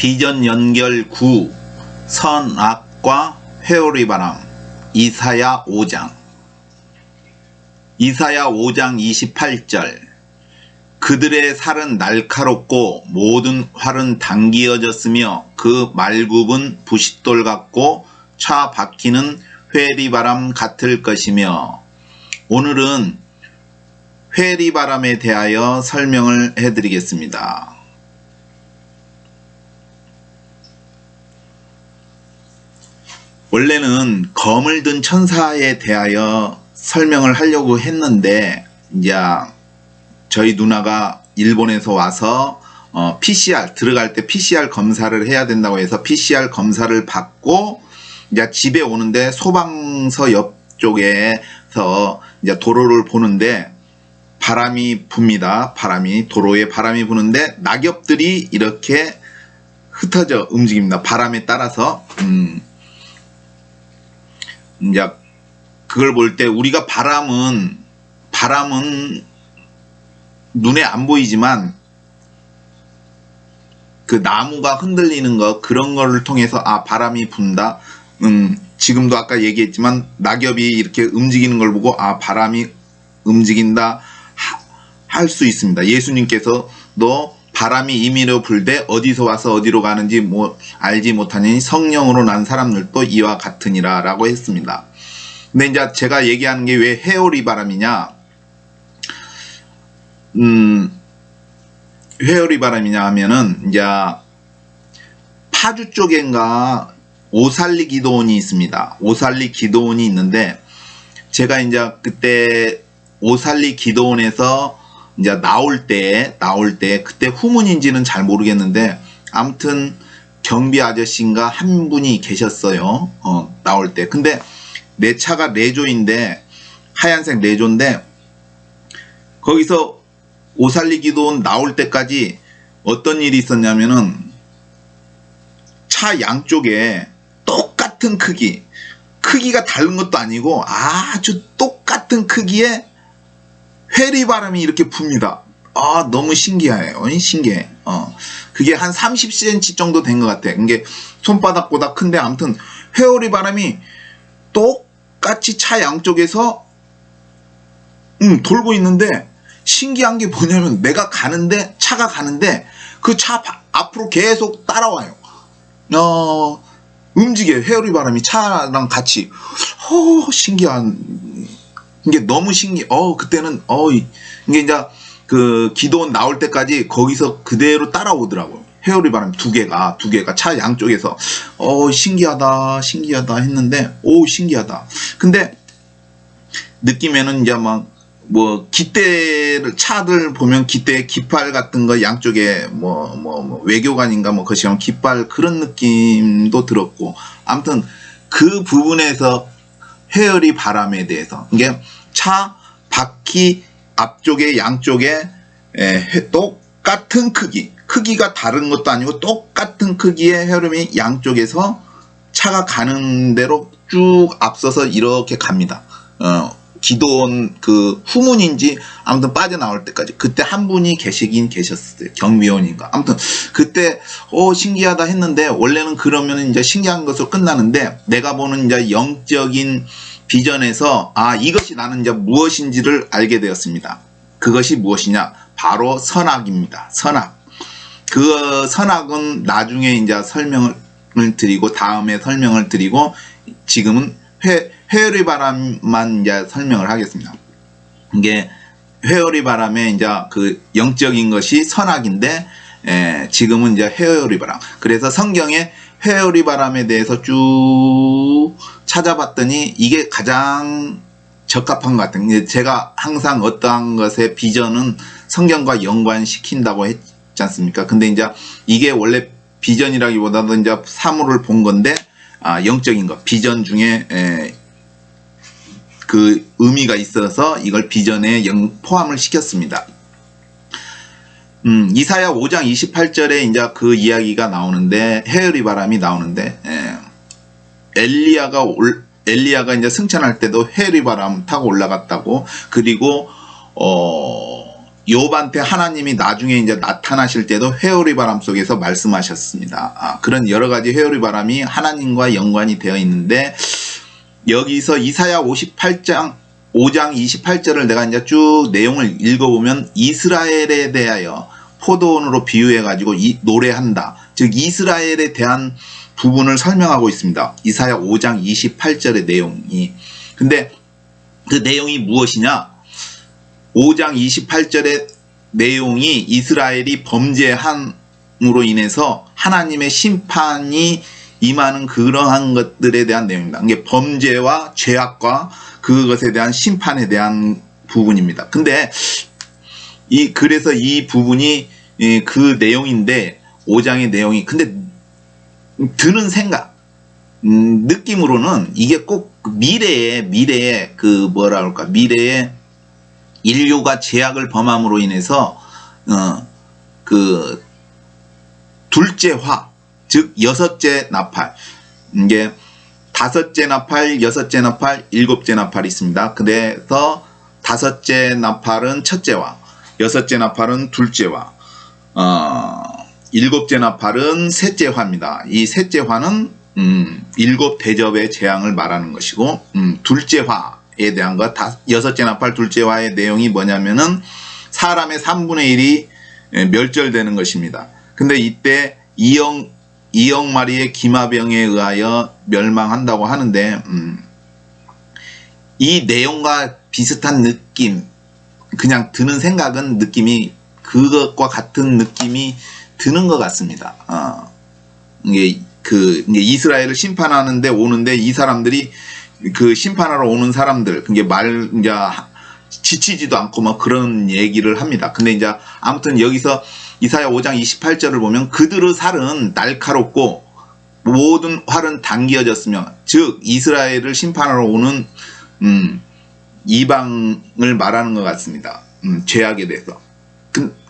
비전 연결 9 선악과 회오리 바람 이사야 5장 이사야 5장 28절 그들의 살은 날카롭고 모든 활은 당기어졌으며 그 말굽은 부싯돌 같고 차 박히는 회리바람 같을 것이며. 오늘은 회리바람에 대하여 설명을 해드리겠습니다. 원래는 검을 든 천사에 대하여 설명을 하려고 했는데 이제 저희 누나가 일본에서 와서 PCR 들어갈 때 PCR 검사를 해야 된다고 해서 PCR 검사를 받고 이제 집에 오는데 소방서 옆쪽에서 이제 도로를 보는데 바람이 붑니다. 도로에 바람이 부는데 낙엽들이 이렇게 흩어져 움직입니다. 바람에 따라서 이제 그걸 볼 때 우리가 바람은 눈에 안 보이지만 그 나무가 흔들리는 거 그런 거를 통해서 바람이 분다. 지금도 아까 얘기했지만 낙엽이 이렇게 움직이는 걸 보고 바람이 움직인다 할 수 있습니다. 예수님께서도 바람이 임의로 불되 어디서 와서 어디로 가는지 알지 못하니 성령으로 난 사람들도 이와 같으니라 라고 했습니다. 근데 이제 제가 얘기하는 게 왜 회오리 바람이냐 회오리 바람이냐 하면은 이제 파주 쪽인가 오살리 기도원이 있습니다. 오살리 기도원이 있는데 제가 이제 그때 오살리 기도원에서 이제 나올 때 그때 후문인지는 잘 모르겠는데 아무튼 경비 아저씨인가 한 분이 계셨어요. 나올 때. 근데 내 차가 레조인데 하얀색 레조인데 거기서 오살리 기도원 나올 때까지 어떤 일이 있었냐면은 차 양쪽에 똑같은 크기가 다른 것도 아니고 아주 똑같은 크기의 회리바람이 이렇게 붑니다. 너무 신기해요. 신기해. 그게 한 30cm 정도 된 것 같아. 이게 손바닥보다 큰데 아무튼 회오리 바람이 똑같이 차 양쪽에서 돌고 있는데 신기한 게 뭐냐면 차가 가는데 그 차 앞으로 계속 따라와요. 움직여요. 회오리 바람이 차랑 같이. 신기한. 이게 너무 그때는 이게 이제 그 기도원 나올 때까지 거기서 그대로 따라오더라고요. 회오리 바람 두 개가 차 양쪽에서 신기하다 했는데 신기하다. 근데 느낌에는 이제 차들 보면 깃대 깃발 같은 거 양쪽에 외교관인가 거시하면 깃발 그런 느낌도 들었고 아무튼 그 부분에서 회오리 바람에 대해서 이게 차 바퀴 앞쪽에 양쪽에 똑같은 크기가 다른 것도 아니고 똑같은 크기의 회오림이 양쪽에서 차가 가는 대로 쭉 앞서서 이렇게 갑니다. 기도원 그 후문인지 아무튼 빠져나올 때까지 그때 한 분이 계셨어요. 경비원인가 아무튼 그때 신기하다 했는데 원래는 그러면 이제 신기한 것으로 끝나는데 내가 보는 이제 영적인 비전에서 이것이 나는 이제 무엇인지를 알게 되었습니다. 그것이 무엇이냐 바로 선악입니다. 그 선악은 나중에 이제 설명을 드리고 다음에 설명을 드리고 지금은 회오리 바람만 이제 설명을 하겠습니다. 이게 회오리 바람의 이제 그 영적인 것이 선악인데 지금은 이제 회오리 바람. 그래서 성경에 회오리 바람에 대해서 쭉 찾아봤더니 이게 가장 적합한 것 같아요. 제가 항상 어떠한 것의 비전은 성경과 연관시킨다고 했지 않습니까? 근데 이제 이게 원래 비전이라기보다도 이제 사물을 본 건데 영적인 것, 비전 중에 그 의미가 있어서 이걸 비전에 포함을 시켰습니다. 이사야 5장 28절에 이제 그 이야기가 나오는데 회오리 바람이 나오는데 엘리야가 이제 승천할 때도 회오리 바람 타고 올라갔다고 그리고 욥한테 하나님이 나중에 이제 나타나실 때도 회오리 바람 속에서 말씀하셨습니다. 그런 여러 가지 회오리 바람이 하나님과 연관이 되어 있는데, 여기서 이사야 5장 28절을 내가 이제 쭉 내용을 읽어보면 이스라엘에 대하여 포도원으로 비유해가지고 노래한다. 즉 이스라엘에 대한 부분을 설명하고 있습니다. 이사야 5장 28절의 내용이. 근데 그 내용이 무엇이냐? 5장 28절의 내용이 이스라엘이 범죄함으로 인해서 하나님의 심판이 임하는 그러한 것들에 대한 내용입니다. 이게 범죄와 죄악과 그것에 대한 심판에 대한 부분입니다. 근데 그래서 이 부분이 그 내용인데, 5장의 내용이, 근데 드는 생각, 느낌으로는 이게 꼭 미래에 미래에 인류가 죄악을 범함으로 인해서 그 둘째 화, 즉 여섯째 나팔, 이게 다섯째 나팔, 여섯째 나팔, 일곱째 나팔이 있습니다. 그래서 다섯째 나팔은 첫째 화, 여섯째 나팔은 둘째 화, 일곱째 나팔은 셋째 화입니다. 이 셋째 화는 일곱 대접의 재앙을 말하는 것이고, 둘째 화에 대한 것, 여섯째 나팔 둘째 화의 내용이 뭐냐면은 사람의 3분의 1이 멸절되는 것입니다. 근데 이때 이억 마리의 기마병에 의하여 멸망한다고 하는데, 이 내용과 비슷한 느낌, 그냥 드는 생각은 느낌이 그것과 같은 느낌이 드는 것 같습니다. 이게 이스라엘을 심판하는데 오는데, 이 사람들이 그 심판하러 오는 사람들, 그게 이제 지치지도 않고 뭐 그런 얘기를 합니다. 근데 이제 아무튼 여기서 이사야 5장 28절을 보면 그들의 살은 날카롭고 모든 활은 당겨졌으며, 즉 이스라엘을 심판하러 오는 이방을 말하는 것 같습니다. 죄악에 대해서.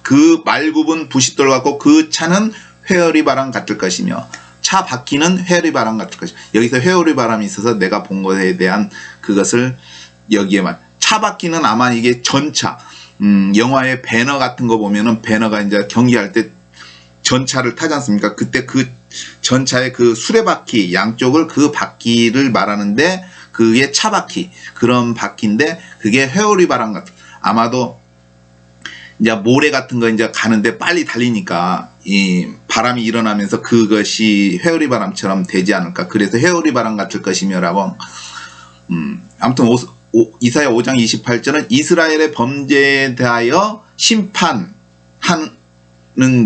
그 말굽은 부싯돌 같고 그 차는 회오리 바람 같을 것이며, 차 바퀴는 회오리 바람 같을 것이며, 여기서 회오리 바람이 있어서 내가 본 것에 대한 그것을 여기에만, 차 바퀴는 아마 이게 전차, 영화의 배너 같은 거 보면은 배너가 이제 경기할 때 전차를 타지 않습니까? 그때 그 전차의 그 수레바퀴 양쪽을, 그 바퀴를 말하는데 그게 차 바퀴, 그런 바퀴인데 그게 회오리 바람 같은, 아마도 이제 모래 같은 거 이제 가는데 빨리 달리니까 이 바람이 일어나면서 그것이 회오리 바람처럼 되지 않을까. 그래서 회오리 바람 같을 것이며라고. 아무튼 이사야 5장 28절은 이스라엘의 범죄에 대하여 심판하는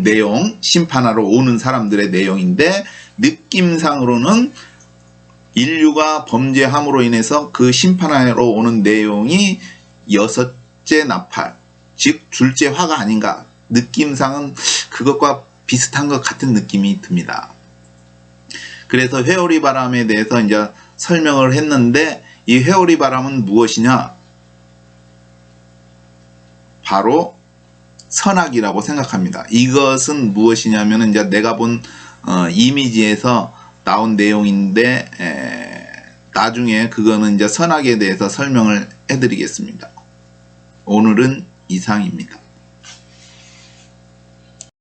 내용, 심판하러 오는 사람들의 내용인데, 느낌상으로는 인류가 범죄함으로 인해서 그 심판하러 오는 내용이 여섯째 나팔, 즉 둘째 화가 아닌가. 느낌상은 그것과 비슷한 것 같은 느낌이 듭니다. 그래서 회오리 바람에 대해서 이제 설명을 했는데, 이 회오리 바람은 무엇이냐? 바로 선악이라고 생각합니다. 이것은 무엇이냐면 이제 내가 본 이미지에서 나온 내용인데, 나중에 그거는 이제 선악에 대해서 설명을 해드리겠습니다. 오늘은 이상입니다.